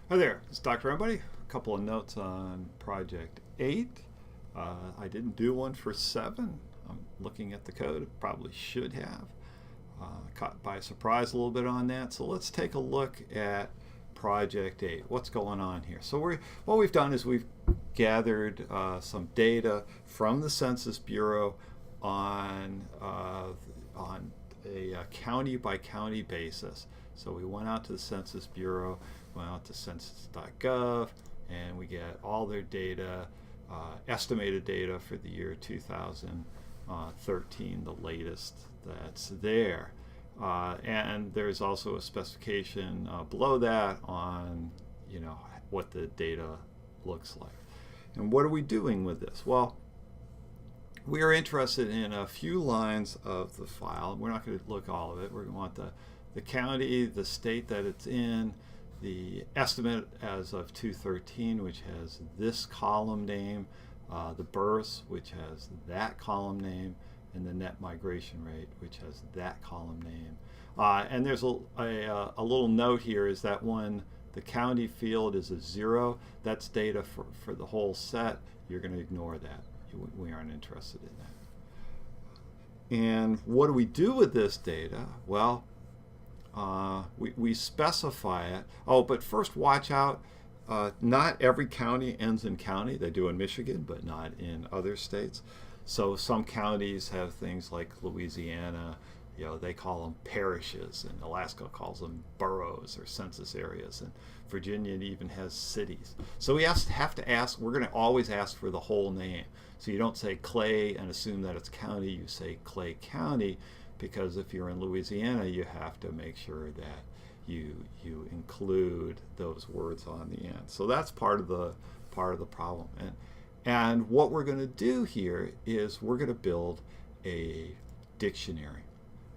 Hi there, it's Dr. Everybody. A couple of notes on Project 8. I didn't do one for 7. I'm looking at the code, probably should have. Caught by surprise a little bit on that. So let's take a look at Project 8. What's going on here? So what we've done is we've gathered some data from the Census Bureau on a county by county basis. So we went out to the Census Bureau, went out to census.gov, and we get all their data, estimated data for the year 2013, the latest that's there. And there's also a specification below that on, what the data looks like. And what are we doing with this? Well, we are interested in a few lines of the file. We're not going to look all of it. We're going to want the county, the state that it's in, the estimate as of 2013, which has this column name, the births, which has that column name, and the net migration rate, which has that column name. And there's a little note here is that when the county field is a 0, that's data for the whole set. You're going to ignore that. We aren't interested in that. And what do we do with this data? Well, we specify it. Oh, but first watch out. Not every county ends in county. They do in Michigan, but not in other states. So some counties have things like Louisiana, they call them parishes, and Alaska calls them boroughs or census areas, and Virginia even has cities. So we have to ask, we're going to always ask for the whole name. So you don't say Clay and assume that it's county, you say Clay County, because if you're in Louisiana, you have to make sure that you include those words on the end. So that's part of the problem. And what we're going to do here is we're going to build a dictionary.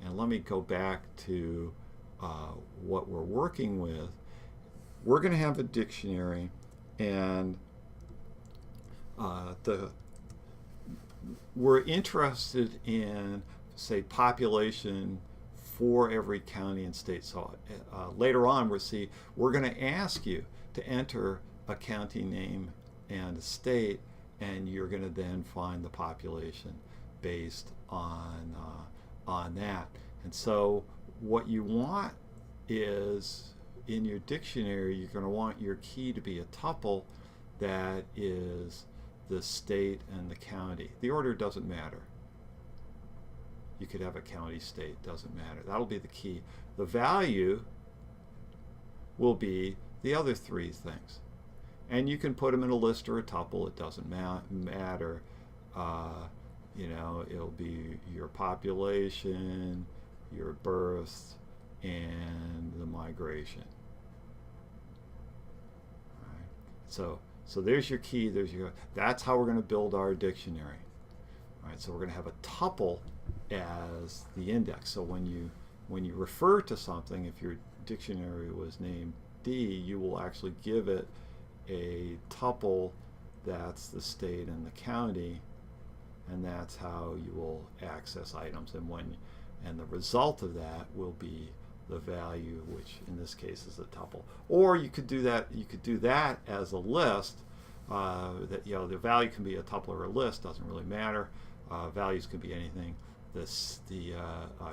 And let me go back to what we're working with. We're going to have a dictionary, and we're interested in, say, population for every county and state. So later on, we're going to ask you to enter a county name and a state, and you're going to then find the population based on that. And so what you want is, in your dictionary, you're going to want your key to be a tuple that is the state and the county. The order doesn't matter. You could have a county, state, doesn't matter. That'll be the key. The value will be the other 3 things. And you can put them in a list or a tuple. It doesn't matter. It'll be your population, your births, and the migration. All right. So there's your key. That's how we're going to build our dictionary. All right. So we're going to have a tuple as the index. So when you refer to something, if your dictionary was named D, you will actually give it a tuple that's the state and the county, and that's how you will access items. And the result of that will be the value, which in this case is a tuple. Or you could do that. You could do that as a list. The value can be a tuple or a list. Doesn't really matter. Values can be anything. The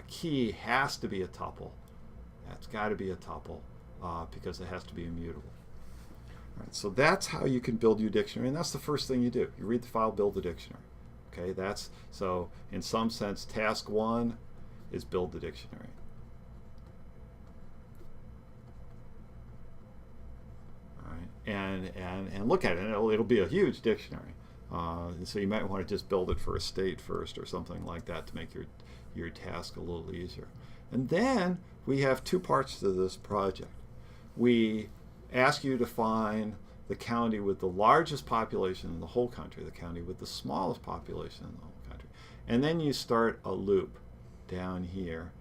key has to be a tuple. That's got to be a tuple because it has to be immutable. All right, so that's how you can build your dictionary, and that's the first thing you do. You read the file, build the dictionary. Okay, so in some sense, task 1 is build the dictionary. All right, and look at it. It'll be a huge dictionary. So you might want to just build it for a state first or something like that to make your task a little easier. And then we have 2 parts to this project. We ask you to find the county with the largest population in the whole country, the county with the smallest population in the whole country. And then you start a loop down here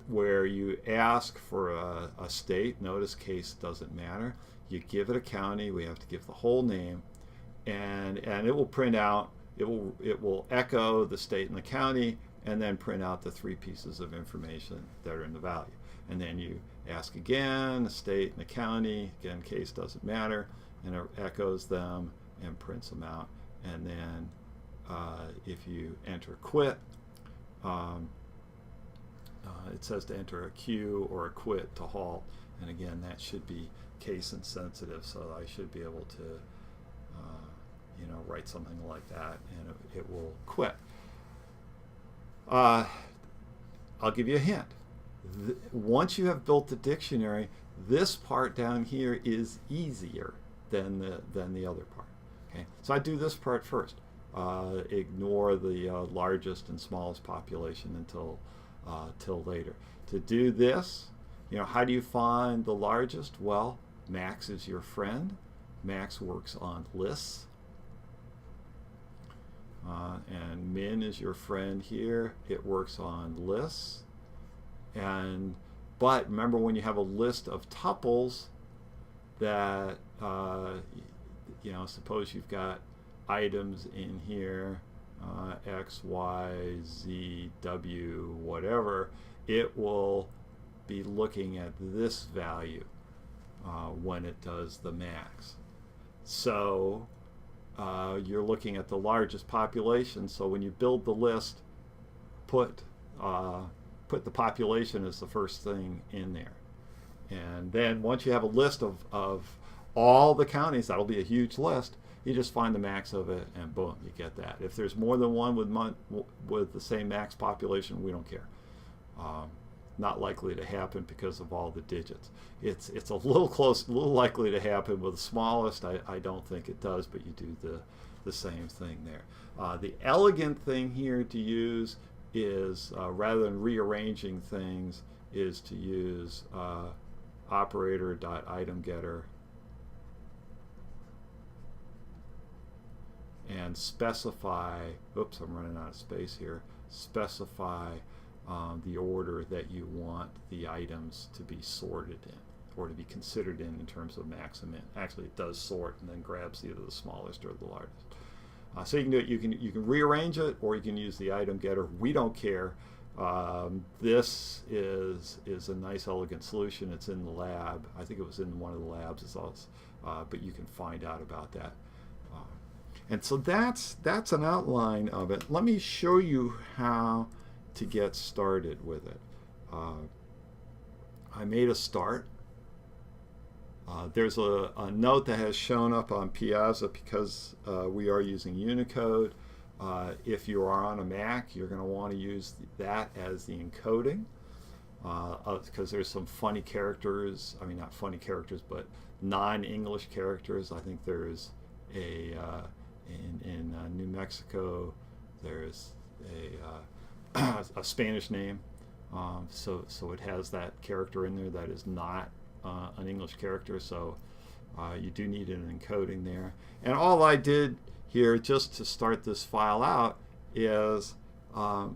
where you ask for a state. Notice case doesn't matter. You give it a county. We have to give the whole name. And it will print out, it will echo the state and the county, and then print out the 3 pieces of information that are in the value. And then you ask again, a state and a county, again, case doesn't matter, and it echoes them and prints them out. And then if you enter quit, it says to enter a Q or a quit to halt. And again, that should be case insensitive, so I should be able to write something like that, and it will quit. I'll give you a hint. Once you have built the dictionary, this part down here is easier than the other part. Okay, so I do this part first. Ignore the largest and smallest population until till later. To do this, how do you find the largest? Well, Max is your friend. Max works on lists. And Min is your friend here. It works on lists. But remember, when you have a list of tuples that, suppose you've got items in here, X, Y, Z, W, whatever, it will be looking at this value when it does the max. So you're looking at the largest population, so when you build the list, put the population as the first thing in there. And then once you have a list of all the counties, that'll be a huge list, you just find the max of it, and boom, you get that. If there's more than one with the same max population, we don't care. Not likely to happen because of all the digits. It's a little close, a little likely to happen with the smallest. I don't think it does, but you do the same thing there. The elegant thing here to use is, rather than rearranging things, is to use operator.itemGetter and specify, oops, I'm running out of space here, specify the order that you want the items to be sorted in, or to be considered in terms of max and min. Actually, it does sort and then grabs either the smallest or the largest. So you can do it. You can rearrange it, or you can use the item getter. We don't care. This is a nice, elegant solution. It's in the lab. I think it was in one of the labs. But you can find out about that. And so that's an outline of it. Let me show you how to get started with it. I made a start. There's a note that has shown up on Piazza because we are using Unicode. If you are on a Mac, you're going to want to use that as the encoding because there's some funny characters. I mean, not funny characters, but non-English characters. I think there's in New Mexico, there's a Spanish name, so it has that character in there that is not an English character, so you do need an encoding there. And all I did here just to start this file out is I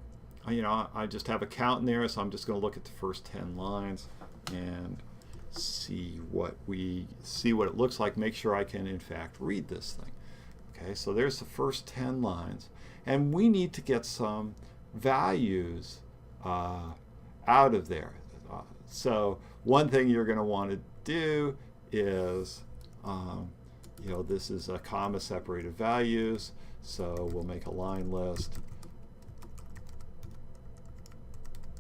just have a count in there, so I'm just going to look at the first 10 lines and see what it looks like, make sure I can in fact read this thing. Okay, so there's the first 10 lines, and we need to get some values out of there. So one thing you're going to want to do is, this is a comma separated values, so we'll make a line list.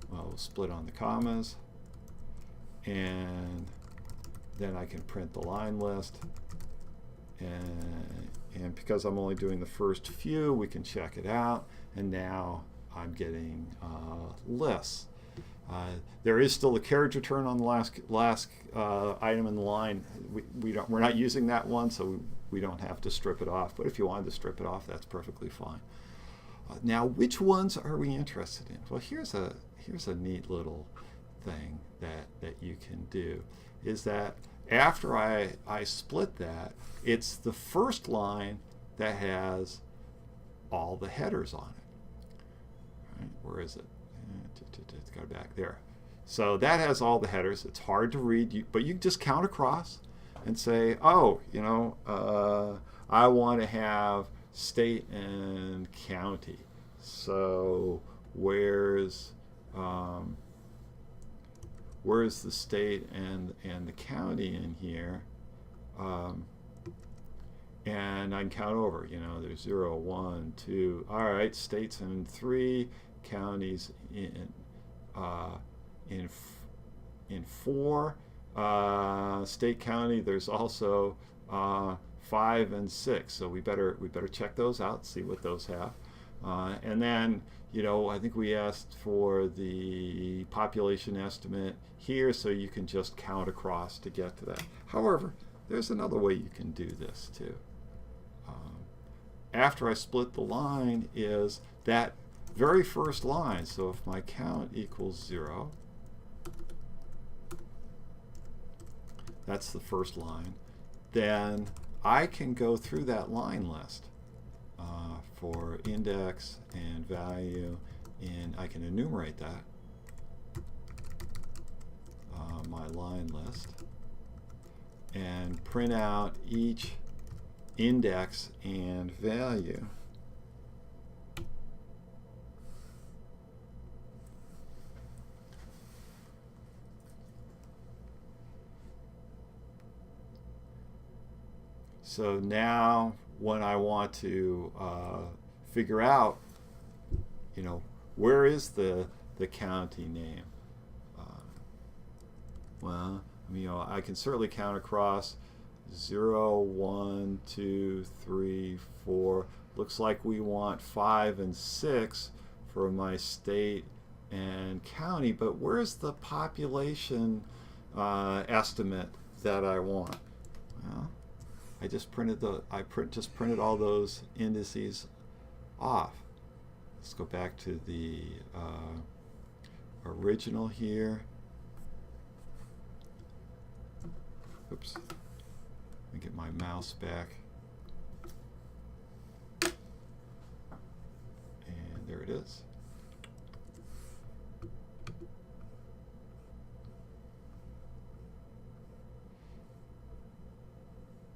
Well, we'll split on the commas, and then I can print the line list. And because I'm only doing the first few, we can check it out. And now I'm getting lists. There is still a carriage return on the last item in the line. We're not using that one, so we don't have to strip it off. But if you wanted to strip it off, that's perfectly fine. Now, which ones are we interested in? Well, here's a neat little thing that you can do. Is that after I split that, it's the first line that has all the headers on it. Right, where is it? It's got it back there. So that has all the headers. It's hard to read, but you just count across and say, oh, I want to have state and county. So where's where's the state and the county in here, and I can count over. You know, there's 0, 1, 2. All right, states in 3, counties in 4. State county, there's also 5 and 6. So we better check those out, see what those have, and then, you know, I think we asked for the population estimate here, so you can just count across to get to that. However, there's another way you can do this too. After I split the line is that very first line. So if my count equals 0, that's the first line, then I can go through that line list for index and value, and I can enumerate that, my line list, and print out each index and value. So now when I want to figure out, you know, where is the county name? Well, you know, I can certainly count across 0, 1, 2, 3, 4. Looks like we want 5 and 6 for my state and county, but where's the population estimate that I want? Well, I just printed printed all those indices off. Let's go back to the original here. Oops. Let me get my mouse back. And there it is.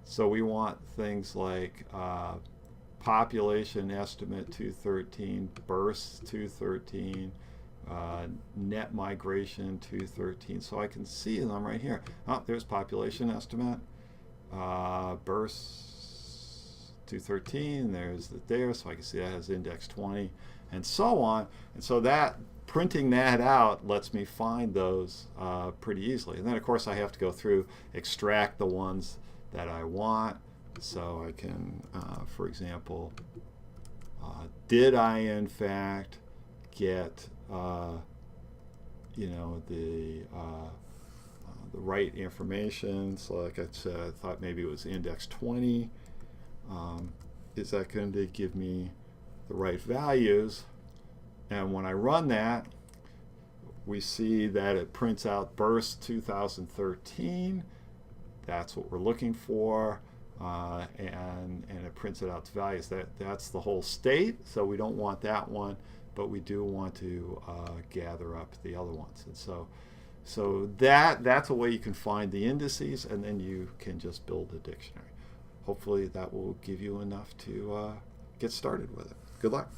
So we want things like population estimate 213, births 213, net migration 213. So I can see them right here. Oh, there's population estimate, births 213. There's there, so I can see that has index 20, and so on. And so that printing that out lets me find those pretty easily. And then of course I have to go through, extract the ones that I want. So I can, for example, did I in fact get, you know, the right information? So like I said, I thought maybe it was index 20. Is that going to give me the right values? And when I run that, we see that it prints out births 2013. That's what we're looking for, and it prints it out to values. That's the whole state, so we don't want that one, but we do want to gather up the other ones. And so that's a way you can find the indices, and then you can just build a dictionary. Hopefully that will give you enough to get started with it. Good luck.